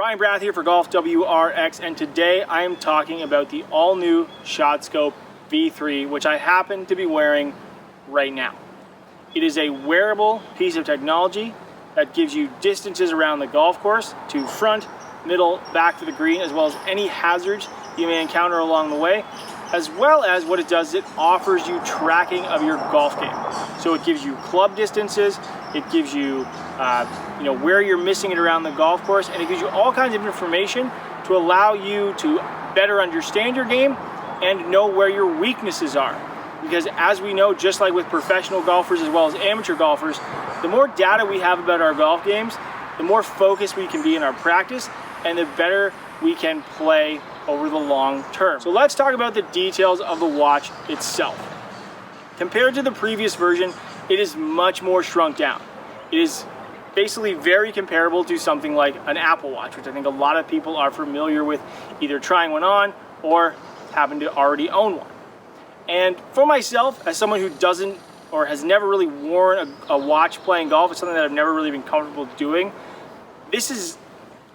Ryan Brath here for GolfWRX, and today I am talking about the all-new ShotScope V3, which I happen to be wearing right now. It is a wearable piece of technology that gives you distances around the golf course to front, middle, back to the green, as well as any hazards you may encounter along the way, as well as what it does is it offers you tracking of your golf game. So it gives you club distances, it gives you where you're missing it around the golf course, and it gives you all kinds of information to allow you to better understand your game and know where your weaknesses are. Because as we know, just like with professional golfers as well as amateur golfers, the more data we have about our golf games, the more focused we can be in our practice, and the better we can play over the long term. So let's talk about the details of the watch itself. Compared to the previous version, it is much more shrunk down. It is basically very comparable to something like an Apple Watch, which I think a lot of people are familiar with, either trying one on or happen to already own one. And for myself, as someone who doesn't or has never really worn a watch playing golf, it's something that I've never really been comfortable doing, this is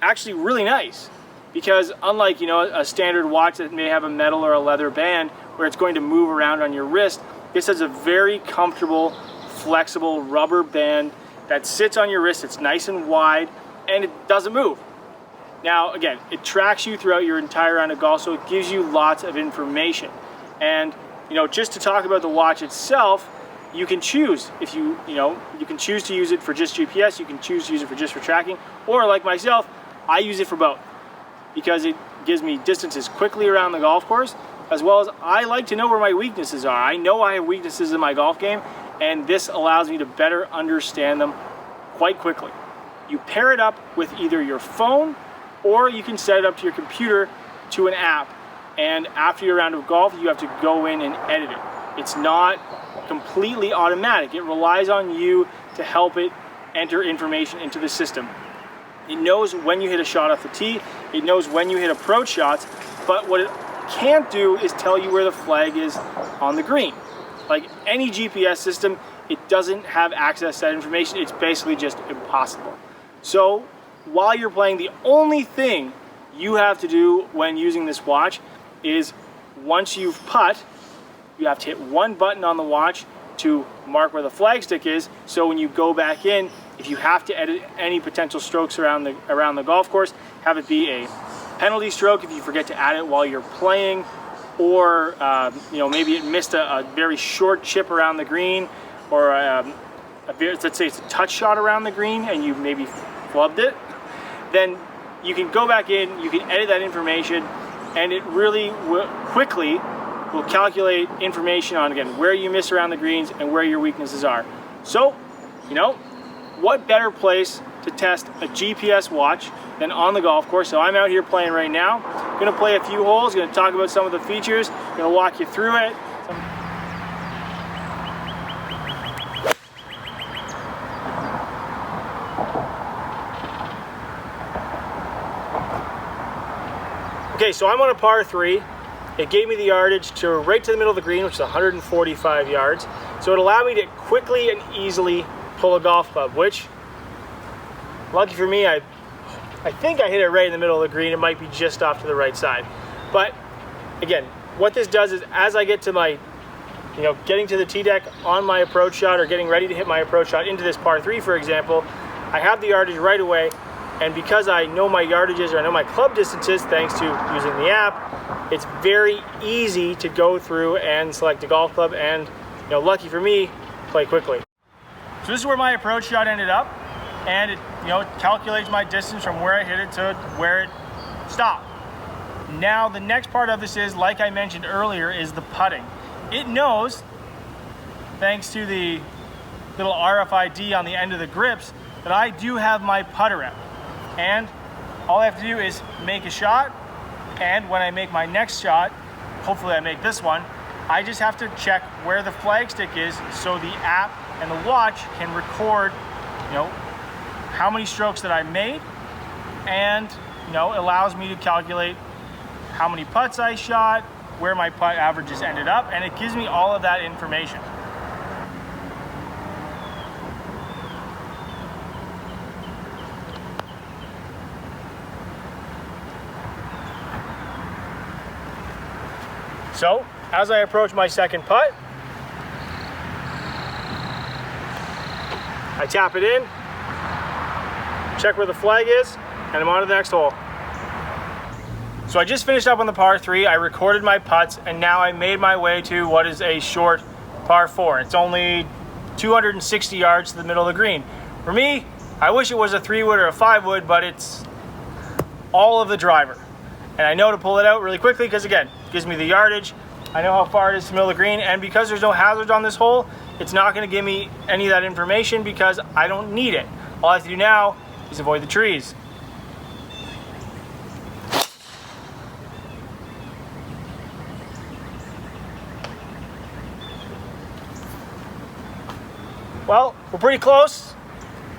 actually really nice. Because unlike a standard watch that may have a metal or a leather band where it's going to move around on your wrist, this has a very comfortable, flexible rubber band that sits on your wrist. It's nice and wide, and it doesn't move. Now, again, it tracks you throughout your entire round of golf, so it gives you lots of information. And just to talk about the watch itself, you can choose if you can choose to use it for just GPS, you can choose to use it for just for tracking, or like myself, I use it for both, because it gives me distances quickly around the golf course, as well as I like to know where my weaknesses are. I know I have weaknesses in my golf game, and this allows me to better understand them quite quickly. You pair it up with either your phone, or you can set it up to your computer to an app, and after your round of golf, you have to go in and edit it. It's not completely automatic. It relies on you to help it enter information into the system. It knows when you hit a shot off the tee, it knows when you hit approach shots, but what it can't do is tell you where the flag is on the green. Like any GPS system, it doesn't have access to that information. It's basically just impossible. So while you're playing, the only thing you have to do when using this watch is once you've putt, you have to hit one button on the watch to mark where the flag stick is. So when you go back in, if you have to edit any potential strokes around the golf course, have it be a penalty stroke if you forget to add it while you're playing, or maybe it missed a very short chip around the green, or let's say it's a touch shot around the green and you maybe flubbed it, then you can go back in, you can edit that information, and it really quickly will calculate information on, again, where you miss around the greens and where your weaknesses are. So, what better place to test a GPS watch than on the golf course? So I'm out here playing right now. Going to play a few holes, going to talk about some of the features, going to walk you through it. Okay, so I'm on a par 3. It gave me the yardage to right to the middle of the green, which is 145 yards. So it allowed me to quickly and easily pull a golf club, which, lucky for me, I think I hit it right in the middle of the green. It might be just off to the right side. But again, what this does is as I get to my, getting to the tee deck on my approach shot, or getting ready to hit my approach shot into this par 3, for example, I have the yardage right away. And because I know my yardages, or I know my club distances, thanks to using the app, it's very easy to go through and select a golf club and, lucky for me, play quickly. So this is where my approach shot ended up, and it calculates my distance from where I hit it to where it stopped. Now the next part of this is, like I mentioned earlier, is the putting. It knows, thanks to the little RFID on the end of the grips, that I do have my putter out. And all I have to do is make a shot, and when I make my next shot, hopefully I make this one, I just have to check where the flag stick is, so the app and the watch can record, how many strokes that I made, and allows me to calculate how many putts I shot, where my putt averages ended up, and it gives me all of that information. So as I approach my second putt, I tap it in, check where the flag is, and I'm on to the next hole. So I just finished up on the par 3, I recorded my putts, and now I made my way to what is a short par 4. It's only 260 yards to the middle of the green. For me, I wish it was a 3-wood or a 5-wood, but it's all of the driver. And I know to pull it out really quickly because, again, it gives me the yardage. I know how far it is to the middle of the green, and because there's no hazards on this hole, it's not going to give me any of that information because I don't need it. All I have to do now is avoid the trees. Well, we're pretty close.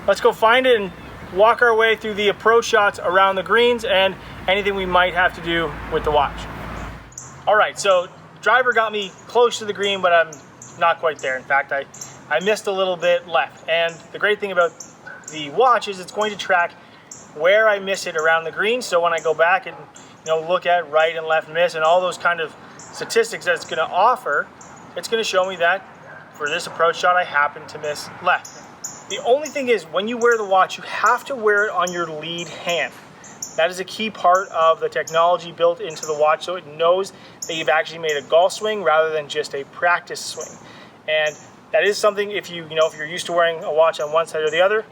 Let's go find it and walk our way through the approach shots around the greens and anything we might have to do with the watch. All right, so driver got me close to the green, but I'm not quite there. In fact, I missed a little bit left. And the great thing about the watch is it's going to track where I miss it around the green. So when I go back and look at right and left miss and all those kind of statistics that it's going to offer, it's going to show me that for this approach shot I happen to miss left. The only thing is, when you wear the watch, you have to wear it on your lead hand. That is a key part of the technology built into the watch, so it knows that you've actually made a golf swing rather than just a practice swing. And that is something, if you're used to wearing a watch on one side or the other,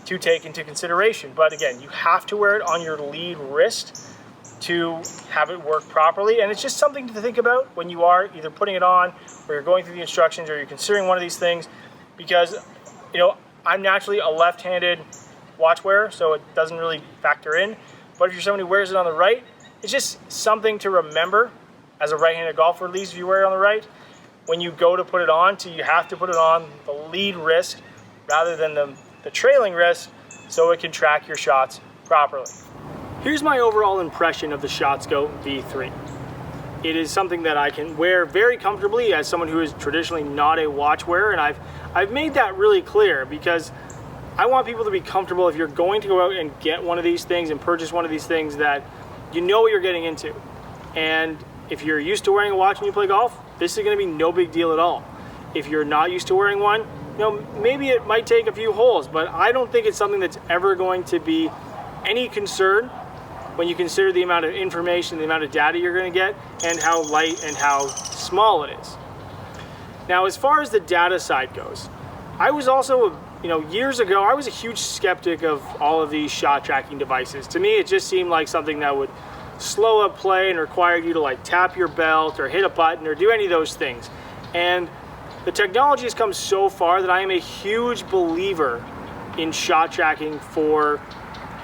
to take into consideration. But again, you have to wear it on your lead wrist to have it work properly. And it's just something to think about when you are either putting it on or you're going through the instructions or you're considering one of these things, because I'm naturally a left-handed watch wearer, so it doesn't really factor in. But if you're someone who wears it on the right, it's just something to remember as a right-handed golfer, at least if you wear it on the right. When you go to put it on, you have to put it on the lead wrist rather than the trailing wrist, so it can track your shots properly. Here's my overall impression of the ShotScope V3. It is something that I can wear very comfortably as someone who is traditionally not a watch wearer, and I've made that really clear because I want people to be comfortable if you're going to go out and get one of these things and purchase one of these things, that you know what you're getting into. And if you're used to wearing a watch when you play golf, this is going to be no big deal at all. If you're not used to wearing one, maybe it might take a few holes, but I don't think it's something that's ever going to be any concern when you consider the amount of information, the amount of data you're going to get, and how light and how small it is. Now, as far as the data side goes, I was also, years ago, I was a huge skeptic of all of these shot tracking devices. To me, it just seemed like something that would slow up play and require you to tap your belt or hit a button or do any of those things. And the technology has come so far that I am a huge believer in shot tracking for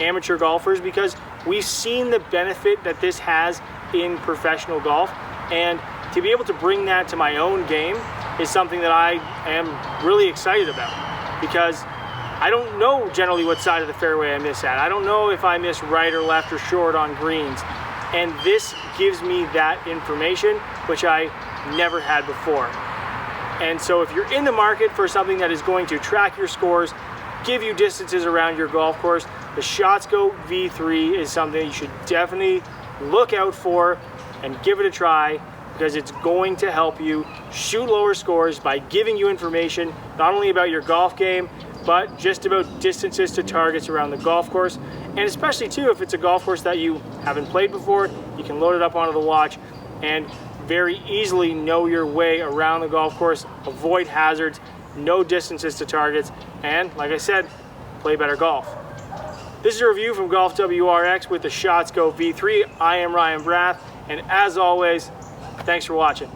amateur golfers, because we've seen the benefit that this has in professional golf, and to be able to bring that to my own game is something that I am really excited about, because I don't know generally what side of the fairway I miss at. I don't know if I miss right or left or short on greens, and this gives me that information, which I never had before. And so if you're in the market for something that is going to track your scores, give you distances around your golf course, the ShotScope V3 is something you should definitely look out for and give it a try, because it's going to help you shoot lower scores by giving you information not only about your golf game, but just about distances to targets around the golf course. And especially too, if it's a golf course that you haven't played before, you can load it up onto the watch and very easily know your way around the golf course, avoid hazards, know distances to targets, and like I said, play better golf. This is a review from GolfWRX with the ShotScope V3. I am Ryan Brath, and as always, thanks for watching.